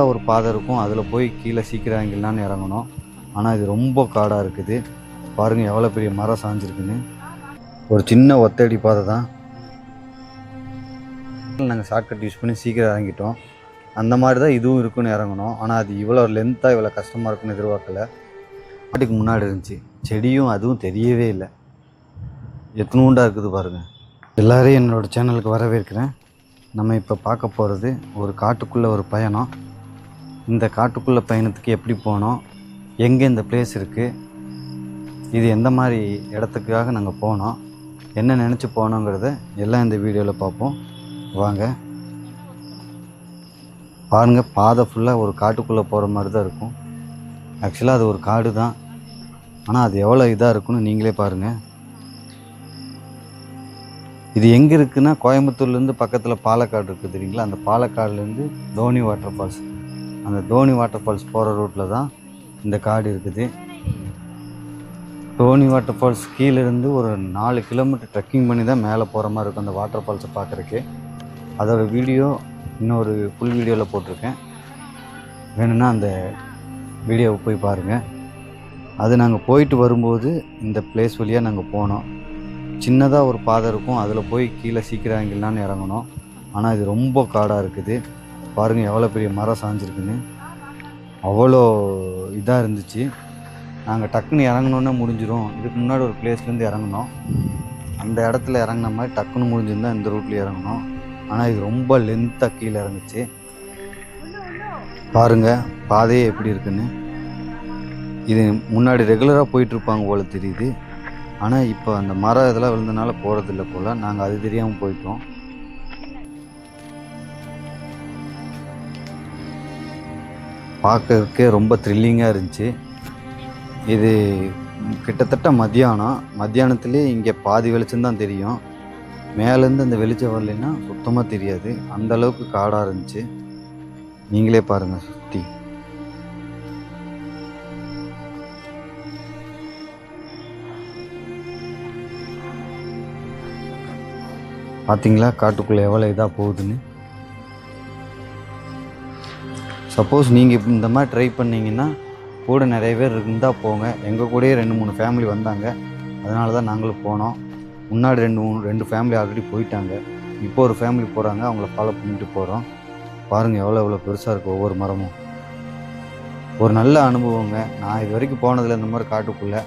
ஒரு பாதை இருக்கும், அதில் போய் கீழே சீக்கிரம் இறங்கிடலான்னு இறங்கணும். ஆனால் இது ரொம்ப காடாக இருக்குது. பாருங்கள் எவ்வளோ பெரிய மரம் சாஞ்சிருக்குன்னு. ஒரு சின்ன ஒத்தடி பாதை தான். நாங்கள் ஷார்ட்கட் யூஸ் பண்ணி சீக்கிரம் இறங்கிட்டோம். அந்த மாதிரி தான் இதுவும் இருக்குன்னு இறங்கணும். ஆனால் அது இவ்வளோ லென்த்தாக இவ்வளோ கஷ்டமாக இருக்குன்னு எதிர்பார்க்கல. மாட்டுக்கு முன்னாடி இருந்துச்சு செடியும், அதுவும் தெரியவே இல்லை. எத்தனூண்டாக இருக்குது பாருங்கள். எல்லோரையும் என்னோடய சேனலுக்கு வரவேற்கிறேன். நம்ம இப்போ பார்க்க போகிறது ஒரு காட்டுக்குள்ளே ஒரு பயணம். இந்த காட்டுக்குள்ளே பயணத்துக்கு எப்படி போனோம், எங்கே இந்த பிளேஸ் இருக்குது, இது எந்த மாதிரி இடத்துக்காக நாங்கள் போனோம், என்ன நினச்சி போனோங்கிறத எல்லாம் இந்த வீடியோவில் பார்ப்போம். வாங்க பாருங்கள். பாதை ஃபுல்லாக ஒரு காட்டுக்குள்ளே போகிற மாதிரி தான் இருக்கும். ஆக்சுவலாக அது ஒரு காடு தான், ஆனால் அது எவ்வளோ இதாக இருக்குன்னு நீங்களே பாருங்கள். இது எங்கே இருக்குன்னா, கோயம்புத்தூர்லேருந்து பக்கத்தில் பாலக்காடு இருக்குது தெரியுங்களா, அந்த பாலக்காடுலேருந்து தோனி வாட்டர் ஃபால்ஸ், அந்த தோனி வாட்டர் ஃபால்ஸ் போகிற ரூட்டில் தான் இந்த காடு இருக்குது. தோனி வாட்டர் ஃபால்ஸ் கீழேருந்து ஒரு 4 கிலோமீட்டர் ட்ரெக்கிங் பண்ணி தான் மேலே போகிற மாதிரி இருக்கும் அந்த வாட்டர் ஃபால்ஸை பார்க்குறக்கு. அதோடய வீடியோ இன்னொரு ஃபுல் வீடியோவில் போட்டிருக்கேன், வேணும்னா அந்த வீடியோவை போய் பாருங்கள். அது நாங்கள் போயிட்டு வரும்போது இந்த பிளேஸ் வழியாக நாங்கள் போனோம். சின்னதாக ஒரு பாதை இருக்கும், அதில் போய் கீழே சீக்கிரம் இறங்கிடலான்னு இறங்கணும். ஆனால் இது ரொம்ப காடாக இருக்குது. பாருங்கள் எவ்வளோ பெரிய மரம் சாஞ்சிருக்குன்னு. அவ்வளோ இதாக இருந்துச்சு. நாங்கள் டக்குன்னு இறங்கணுன்னே முடிஞ்சிடும். இதுக்கு முன்னாடி ஒரு பிளேஸ்லேருந்து இறங்கினோம், அந்த இடத்துல இறங்கின மாதிரி டக்குன்னு முடிஞ்சிருந்தால் இந்த ரூட்டில் இறங்கணும். ஆனால் இது ரொம்ப லென்த்தாக கீழே இறங்குச்சு. பாருங்கள் பாதையே எப்படி இருக்குன்னு. இது முன்னாடி ரெகுலராக போயிட்டுருப்பாங்க போல தெரியுது. ஆனால் இப்போ அந்த மரம் இதெல்லாம் விழுந்தனால போகிறதில்ல போல். நாங்கள் அது தெரியாமல் போயிட்டோம். பார்க்கறதுக்கே ரொம்ப த்ரில்லிங்காக இருந்துச்சு. இது கிட்டத்தட்ட மத்தியானத்துலேயே இங்கே பாதி வெளிச்சம்தான் தெரியும். மேலேருந்து அந்த வெளிச்சம் வரலைன்னா சுத்தமாக தெரியாது, அந்தளவுக்கு காடாக இருந்துச்சு. நீங்களே பாருங்கள் சுற்றி. பார்த்தீங்களா காட்டுக்குள்ளே எவ்வளோ இதாக போகுதுன்னு. சப்போஸ் நீங்கள் இந்த மாதிரி ட்ரை பண்ணிங்கன்னா கூட நிறைய பேர் இருந்தால் போங்க. எங்கள் கூடயே 2-3 ஃபேமிலி வந்தாங்க, அதனால தான் நாங்களும் போனோம். முன்னாடி 2 ஃபேமிலி ஆல்ரெடி போயிட்டாங்க, இப்போ ஒரு ஃபேமிலி போகிறாங்க, அவங்கள ஃபாலோ பண்ணிட்டு போகிறோம். பாருங்கள் எவ்வளோ பெருசாக இருக்குது ஒவ்வொரு மரமும். ஒரு நல்ல அனுபவங்க. நான் இது வரைக்கும் போனதில்லை இந்த மாதிரி காட்டுக்குள்ளே,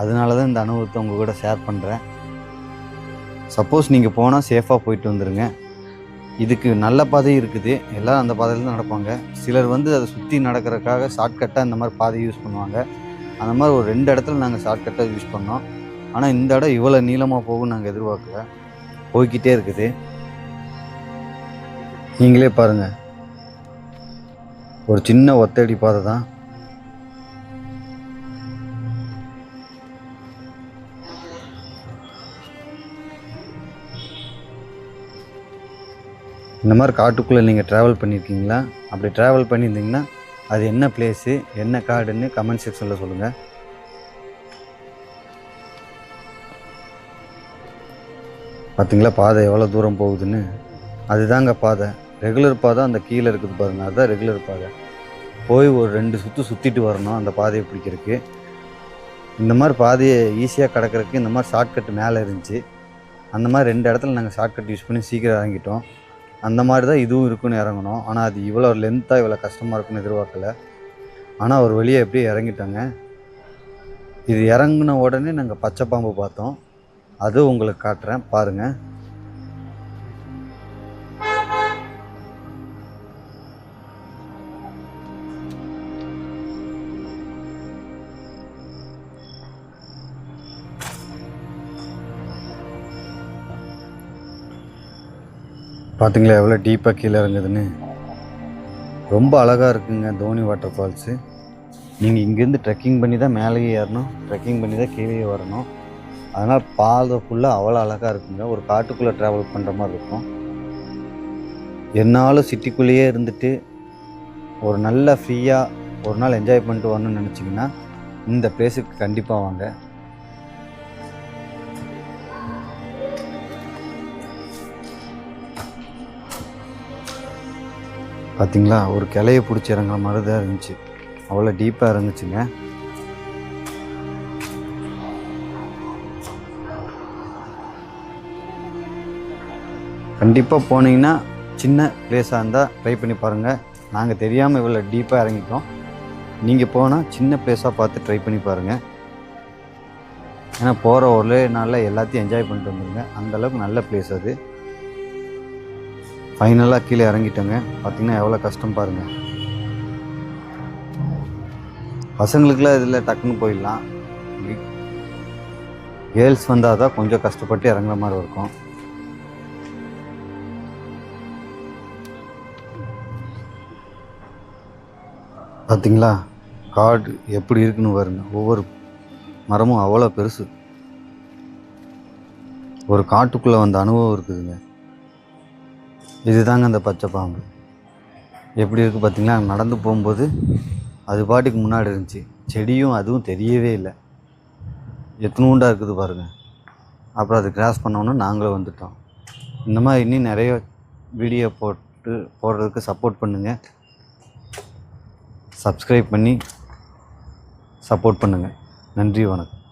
அதனால தான் இந்த அனுபவத்தை உங்கள் கூட ஷேர் பண்ணுறேன். சப்போஸ் நீங்கள் போனால் சேஃபாக போயிட்டு வந்துடுங்க. இதுக்கு நல்ல பாதையும் இருக்குது, எல்லோரும் அந்த பாதையில் தான் நடப்பாங்க. சிலர் அதை சுற்றி நடக்கிறதுக்காக ஷார்ட்கட்டாக இந்த மாதிரி பாதையை யூஸ் பண்ணுவாங்க. அந்த மாதிரி ஒரு 2 இடத்துல நாங்கள் ஷார்ட்கட்டாக யூஸ் பண்ணோம். ஆனால் இந்த இடம் இவ்வளோ நீளமாக போகும்னு நாங்கள் எதிர்பார்க்கல. போய்கிட்டே இருக்குது. நீங்களே பாருங்கள், ஒரு சின்ன ஒத்தடி பாதை தான். இந்த மாதிரி காட்டுக்குள்ளே நீங்கள் ட்ராவல் பண்ணியிருக்கீங்களா? அப்படி ட்ராவல் பண்ணியிருந்தீங்கன்னா அது என்ன பிளேஸு, என்ன காடுன்னு கமெண்ட் செக்ஷனில் சொல்லுங்கள். பார்த்தீங்களா பாதை எவ்வளோ தூரம் போகுதுன்னு. அதுதாங்க பாதை, ரெகுலர் பாதை. அந்த கீழே இருக்குது பாருங்கள், அதுதான் ரெகுலர் பாதை. போய் ஒரு 2 சுற்று சுற்றிட்டு வரணும் அந்த பாதையை பிடிக்கிறதுக்கு. இந்த மாதிரி பாதையை ஈஸியாக கடக்கிறதுக்கு இந்த மாதிரி ஷார்ட்கட் மேலே இருந்துச்சு. அந்த மாதிரி 2 இடத்துல நாங்கள் ஷார்ட்கட் யூஸ் பண்ணி சீக்கிரம் இறங்கிட்டோம். அந்த மாதிரி தான் இதுவும் இருக்குன்னு இறங்கணும். ஆனால் அது இவ்வளோ லென்த்தாக இவ்வளோ கஷ்டமாக இருக்குன்னு எதிர்பார்க்கல. ஆனால் ஒரு வழியாக எப்படியே இறங்கிட்டோங்க. இது இறங்கின உடனே நாங்கள் பச்சை பாம்பு பார்த்தோம், அது உங்களுக்கு காட்டுறேன் பாருங்கள். பார்த்தீங்களா எவ்வளோ டீப்பாக கீழே இறங்குதுன்னு. ரொம்ப அழகாக இருக்குங்க தோனி வாட்டர் ஃபால்ஸு. நீங்கள் இங்கேருந்து ட்ரெக்கிங் பண்ணி தான் மேலேயே ஏறணும், ட்ரெக்கிங் பண்ணி தான் கீழே வரணும். அதனால் பாதை ஃபுல்லாக அவ்வளோ அழகாக இருக்குங்க. ஒரு காட்டுக்குள்ளே ட்ராவல் பண்ணுற மாதிரி இருக்கும். என்னாலும் சிட்டிக்குள்ளேயே இருந்துட்டு ஒரு நல்ல ஃப்ரீயாக ஒரு நாள் என்ஜாய் பண்ணிட்டு வரணும்னு நினச்சிங்கன்னா இந்த பிளேஸுக்கு கண்டிப்பாக வாங்க. பார்த்தீங்களா, ஒரு கிளைய பிடிச்சி இறங்குற மாதிரி தான் இருந்துச்சு. அவ்வளோ டீப்பாக இருந்துச்சுங்க. கண்டிப்பாக போனீங்கன்னா சின்ன பிளேஸாக இருந்தால் ட்ரை பண்ணி பாருங்கள். நாங்கள் தெரியாமல் இவ்வளோ டீப்பாக இறங்கிட்டோம். நீங்கள் போனால் சின்ன பிளேஸாக பார்த்து ட்ரை பண்ணி பாருங்கள். ஏன்னா போகிற ஒரே நாளில் எல்லாத்தையும் என்ஜாய் பண்ணிட்டு வந்துடுங்க. அந்தளவுக்கு நல்ல பிளேஸ் அது. ஃபைனலாக கீழே இறங்கிட்டோங்க. பார்த்திங்கன்னா எவ்வளோ கஷ்டம் பாருங்கள். பசங்களுக்குலாம் இதில் டக்குன்னு போயிடலாம். கேர்ள்ஸ் வந்தால் தான் கொஞ்சம் கஷ்டப்பட்டு இறங்குற மாதிரி இருக்கும். பார்த்திங்களா, காடு எப்படி இருக்குன்னு பாருங்க. ஒவ்வொரு மரமும் அவ்வளோ பெருசு. ஒரு காட்டுக்குள்ளே வந்த அனுபவம் இருக்குதுங்க. இதுதாங்க அந்த பச்சை பாம்பு. எப்படி இருக்குது பார்த்திங்களா, நடந்து போகும்போது அது பாட்டுக்கு முன்னாடி இருந்துச்சு. செடியும் அதுவும் தெரியவே இல்லை. எத்தனூண்டாக இருக்குது பாருங்கள். அப்புறம் அது கிராஸ் பண்ணோன்னு நாங்களும் வந்துட்டோம். இந்த மாதிரி இன்னும் நிறைய வீடியோ போடுறதுக்கு சப்போர்ட் பண்ணுங்கள். சப்ஸ்கிரைப் பண்ணி சப்போர்ட் பண்ணுங்கள். நன்றி, வணக்கம்.